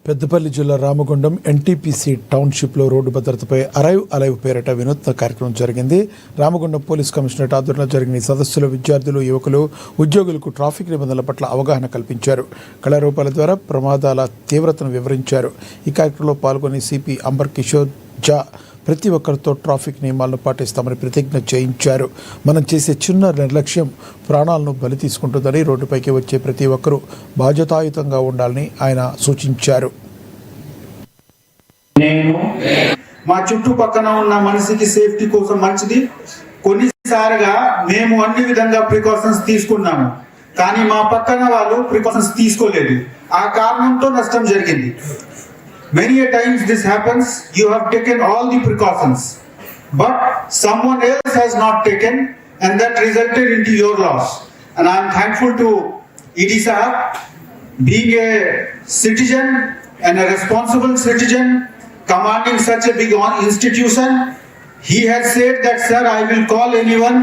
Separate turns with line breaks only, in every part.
పెద్దపల్లి జిల్లా Ramagundam NTPC టౌన్షిప్లో road భద్రతపై arrive alive పేరిట వినూత్న కార్యక్రమం జరిగింది. రామగుండం పోలీస్ కమిషనరేట్ ఆధ్వర్యంలో జరిగిన ఈ సదస్సులో విద్యార్థులు, యువకులు, ఉద్యోగులకు ట్రాఫిక్ నిబంధనల పట్ల అవగాహన కల్పించారు. కళారూపాల ద్వారా ప్రమాదాల తీవ్రతను వివరించారు. ఈ కార్యక్రమంలో పాల్గొని సిపి అంబర్ కిషోర్ జా ప్రతి ఒక్కరితో ట్రాఫిక్ నియమాలను పాటిస్తామని ప్రతిజ్ఞ చేయించారు. మనం చేసే చిన్న నిర్లక్ష్యం ప్రాణాలను బలి తీసుకుంటుందని, రోడ్డుపైకి వచ్చే ప్రతి ఒక్కరూ బాధ్యతాయుతంగా ఉండాలని ఆయన సూచించారు.
మా చుట్టుపక్కన ఉన్న మనిషికి సేఫ్టీ కోసం మంచిది. కొన్నిసారిగా మేము అన్ని విధంగా ప్రికాషన్స్ తీసుకున్నాము, కానీ మా పక్కన వాళ్ళు ప్రికాషన్స్ తీసుకోలేదు. ఆ కారణంతో నష్టం జరిగింది. Many a times this happens. You have taken all the precautions, but someone else has not taken, and that resulted into your loss. And I am thankful to ED Sahab, being a citizen and a responsible citizen, commanding such a big institution. He has said that, sir, I will call anyone.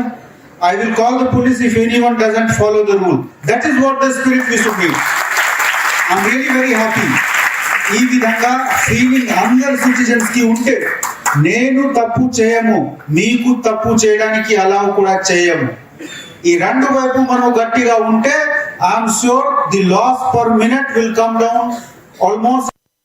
I will call the police if anyone doesn't follow the rule. That is what the spirit we should need. I am really very happy. ఈ విధంగా feeling అందరు citizens కి ఉంటే, నేను తప్పు చేయము, మీకు తప్పు చేయడానికి అలా కూడా చేయము, ఈ రెండు వైపు మనం గట్టిగా ఉంటే I'm sure the loss per minute will come down almost